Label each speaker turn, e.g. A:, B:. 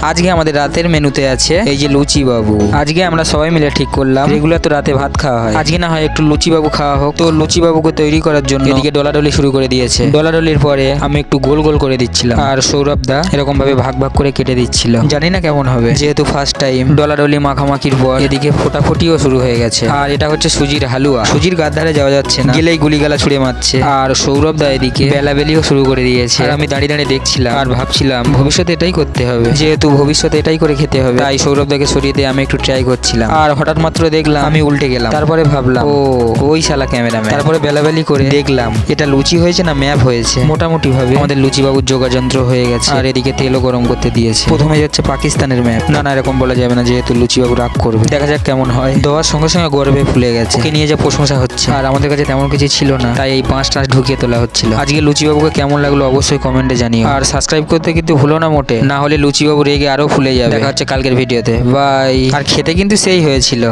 A: আজকে আমাদের রাতের মেনুতে আছে এই যে লুচি বাবু। আজকে আমরা সবাই মিলে ঠিক করলাম রেগুলার তো রাতে ভাত খাওয়া হয়, আজকে না হয় একটু লুচি বাবু খাওয়া হোক। তো লুচি বাবুকে তৈরি করার জন্য এদিকে ডলাডলি শুরু করে দিয়েছে। ডলাডলির পরে আমি একটু গোল গোল করে দিচ্ছিলাম আর সৌরভ দা এরকম ভাবে ভাগ ভাগ করে কেটে দিচ্ছিল। জানি না কেমন হবে, যেহেতু ফার্স্ট টাইম। ডলাডলি মাখামাখির পর এদিকে ফোটাফুটিও শুরু হয়ে গেছে। আর এটা হচ্ছে সুজির হালুয়া। সুজির গার ধারে যাওয়া যাচ্ছে না, গেলেই গুলিগালা ছুড়ে মারছে। আর সৌরভ দা এদিকে বেলাবেলিও শুরু করে দিয়েছে। আর আমি দাঁড়িয়ে দাঁড়িয়ে দেখছিলাম আর ভাবছিলাম ভবিষ্যতে এটাই করতে হবে, যেহেতু ভবিষ্যতে এটাই করে খেতে হবে। তাই সৌরভ দাকে সরিয়ে দিয়ে আমি একটু ট্রাই করছিলাম। আর হঠাৎ মাত্র দেখলাম আমি উল্টে গেলাম। তারপরে ভাবলাম ও ওই শালা ক্যামেরাম্যান। তারপরে বেলাবেলি করে দেখলাম এটা লুচি হয়েছে না ম্যাপ হয়েছে। মোটামুটি ভাবে আমাদের লুচি বাবুর যোগাযন্ত্র হয়ে গেছে। আর এদিকে তেলও গরম করতে দিয়েছে। প্রথমে যাচ্ছে পাকিস্তানের ম্যাপ। না এরকম বলা যাবে না, যেহেতু লুচি বাবু রাগ করবে। দেখা যাক কেমন হয়। দেওয়ার সঙ্গে সঙ্গে গর্বে ফুলে গেছে। ওকে নিয়ে যা প্রশংসা হচ্ছে। আর আমাদের কাছে তেমন কিছু ছিল না, তাই এই বাঁশ টাঁশ ঢুকিয়ে তোলা হচ্ছিল। আজকে লুচি বাবুকে কেমন লাগলো অবশ্যই কমেন্টে জানিও। আর সাবস্ক্রাইব করতে কিন্তু ভুলো না মোটে, না হলে লুচি বাবু রেগে আরো ফুলে যাবে। দেখা হচ্ছে কালকের ভিডিওতে। বাই। আর খেতে কিন্তু সেই হয়েছিল।